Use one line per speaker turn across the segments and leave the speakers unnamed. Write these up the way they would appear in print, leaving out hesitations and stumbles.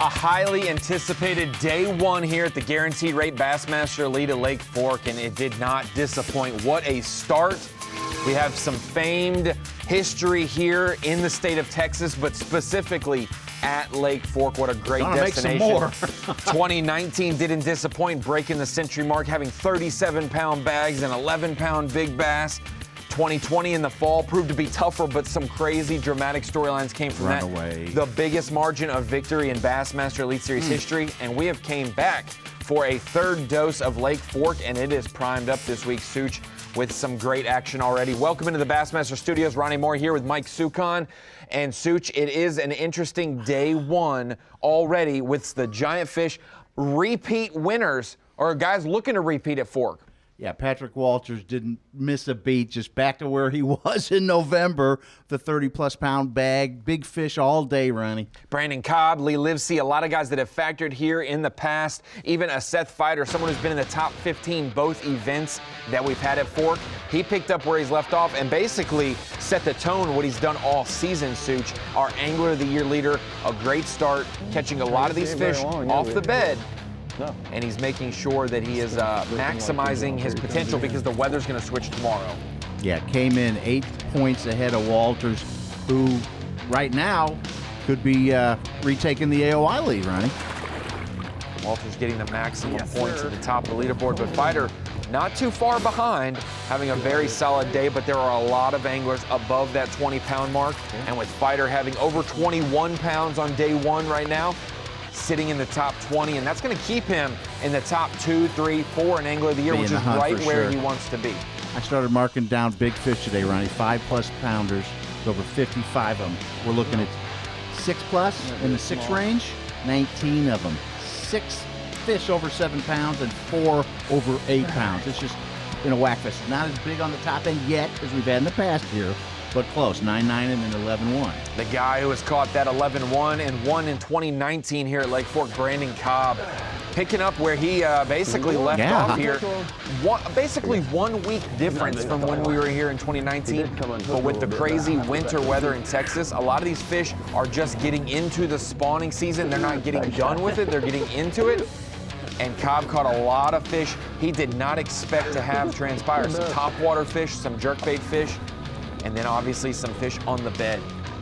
A highly anticipated day one here at the Guaranteed Rate Bassmaster Elite at Lake Fork, and it did not disappoint. What a start. We have some famed history here in the state of Texas, but specifically at Lake Fork. What a great destination.
Make some more.
2019 didn't disappoint, breaking the century mark, having 37-pound bags and 11-pound big bass. 2020 in the fall proved to be tougher, but some crazy dramatic storylines came from that. The biggest margin of victory in Bassmaster Elite Series history, and we have came back for a third dose of Lake Fork, and it is primed up this week, Such, with some great action already. Welcome into the Bassmaster Studios. Ronnie Moore here with Mike Sucon. And Such, it is an interesting day one already with the giant fish repeat winners, or guys looking to repeat at Fork.
Yeah, Patrick Walters didn't miss a beat, just back to where he was in November. The 30-plus pound bag, big fish all day, Ronnie.
Brandon Cobb, Lee Livesey, a lot of guys that have factored here in the past. Even a Seth Fighter, someone who's been in the top 15 both events that we've had at Fork. He picked up where he's left off and basically set the tone what he's done all season, Such. Our Angler of the Year leader, a great start, catching a lot of these fish off the bed. And he's making sure that he is maximizing his potential because the weather's going to switch tomorrow.
Yeah, came in 8 points ahead of Walters, who right now could be retaking the AOI lead, Ronnie.
Walters getting the maximum points at the top of the leaderboard, but Fighter not too far behind, having a very solid day, but there are a lot of anglers above that 20-pound mark. And with Fighter having over 21 pounds on day one right now, sitting in the top 20, and that's going to keep him in the top 2, 3, 4 in Angler of the Year, which is right where he wants to be.
I started marking down big fish today, Ronnie. 5-plus pounders, over 55 of them. We're looking at 6-plus in the 6 range, 19 of them. 6 fish over 7 pounds and 4 over 8 pounds. It's just in a whack fish. Not as big on the top end yet as we've had in the past year, but close, 9-9 and then 11-1.
The guy who has caught that 11-1 and won in 2019 here at Lake Fork, Brandon Cobb, picking up where he basically left off here. Basically 1 week difference from when we were here in 2019, but with the crazy winter weather in Texas, a lot of these fish are just getting into the spawning season. They're not getting done with it, they're getting into it. And Cobb caught a lot of fish he did not expect to have transpire. Some topwater fish, some jerkbait fish, and then obviously some fish on the bed.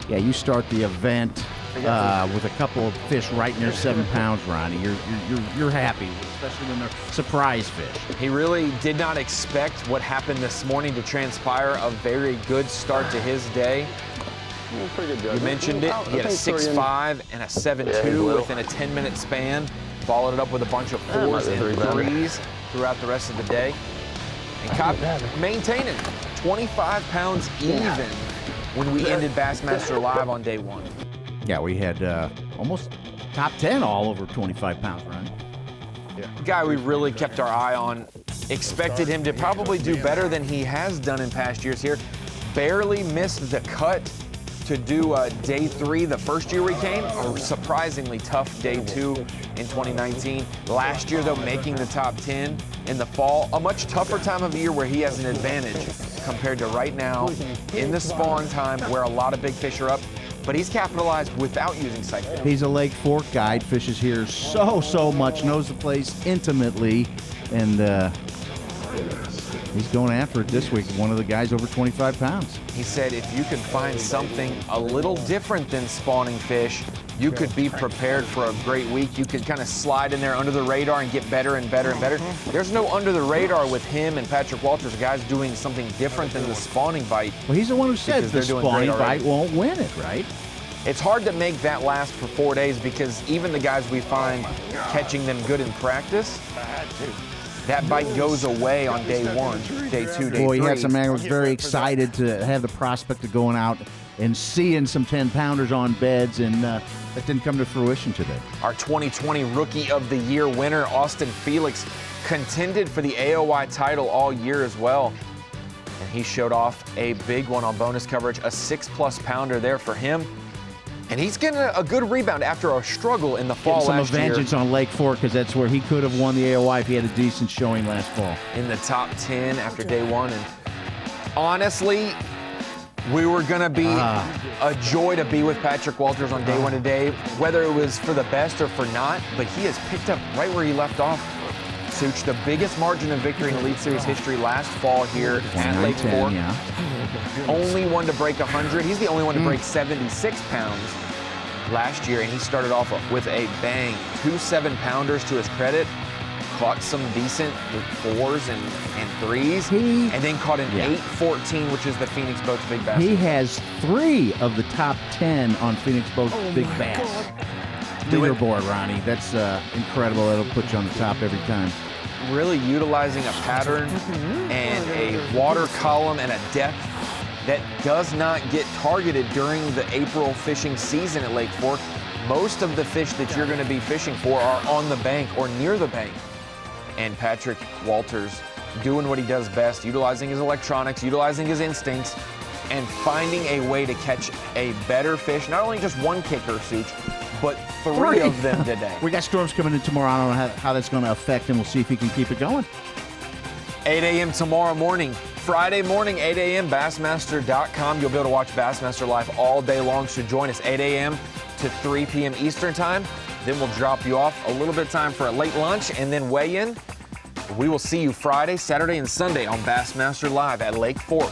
Yeah, you start the event with a couple of fish right near 7 pounds, Ronnie. You're happy, especially when they're surprise fish.
He really did not expect what happened this morning to transpire. A very good start to his day. You mentioned it. He had a 6.5 and a 7.2 within a 10-minute span. Followed it up with a bunch of 4s and 3s throughout the rest of the day. And Cobb maintaining 25 pounds even when we ended Bassmaster Live on day one.
Yeah, we had almost top 10 all over 25 pounds, Ronnie.
The guy we really kept our eye on, expected him to probably do better than he has done in past years here. Barely missed the cut to do day 3 the first year we came. A surprisingly tough day 2 in 2019. Last year, though, making the top 10 in the fall. A much tougher time of the year where he has an advantage compared to right now in the spawn time where a lot of big fish are up. But he's capitalized without using sight.
He's a Lake Fork guide, fishes here so much, knows the place intimately, and he's going after it this week. One of the guys over 25 pounds.
He said if you can find something a little different than spawning fish, you could be prepared for a great week. You could kind of slide in there under the radar and get better and better and better. There's no under the radar with him and Patrick Walters, guys doing something different than the spawning bite.
Well, he's the one who said the spawning bite won't win it, right?
It's hard to make that last for 4 days because even the guys we find catching them good in practice, that bite goes away on day 1, day 2, day 3.
Boy, you had some anglers very excited to have the prospect of going out and seeing some 10-pounders on beds, and that didn't come to fruition today.
Our 2020 Rookie of the Year winner, Austin Felix, contended for the AOI title all year as well. And he showed off a big one on bonus coverage, a 6-plus pounder there for him. And he's getting a good rebound after a struggle in the fall last year.
Some vengeance on Lake Fork, because that's where he could have won the AOI if he had a decent showing last fall.
In the top 10 after day 1. And honestly, We were going to be a joy to be with Patrick Walters on day one today, whether it was for the best or for not, but he has picked up right where he left off. Such the biggest margin of victory in Elite Series history last fall here at Lake Fork.
Yeah.
Only one to break 100. He's the only one to break 76 pounds last year, and he started off with a bang. 2 7-pounders to his credit. Caught some decent 4s and 3s, and then caught an 8-14, which is the Phoenix Boats Big Bass.
He has 3 of the top 10 on Phoenix Boats Big Bass. Leaderboard, Ronnie. That's incredible. That'll put you on the top every time.
Really utilizing a pattern and a water column and a depth that does not get targeted during the April fishing season at Lake Fork. Most of the fish that you're going to be fishing for are on the bank or near the bank. And Patrick Walters doing what he does best, utilizing his electronics, utilizing his instincts, and finding a way to catch a better fish. Not only just one kicker, Such, but 3 of them today.
We got storms coming in tomorrow. I don't know how that's going to affect him. We'll see if he can keep it going.
8 a.m. tomorrow morning. Friday morning, 8 a.m., Bassmaster.com. You'll be able to watch Bassmaster live all day long, so join us 8 a.m. to 3 p.m. Eastern time. Then we'll drop you off a little bit of time for a late lunch and then weigh in. We will see you Friday, Saturday, and Sunday on Bassmaster Live at Lake Fork.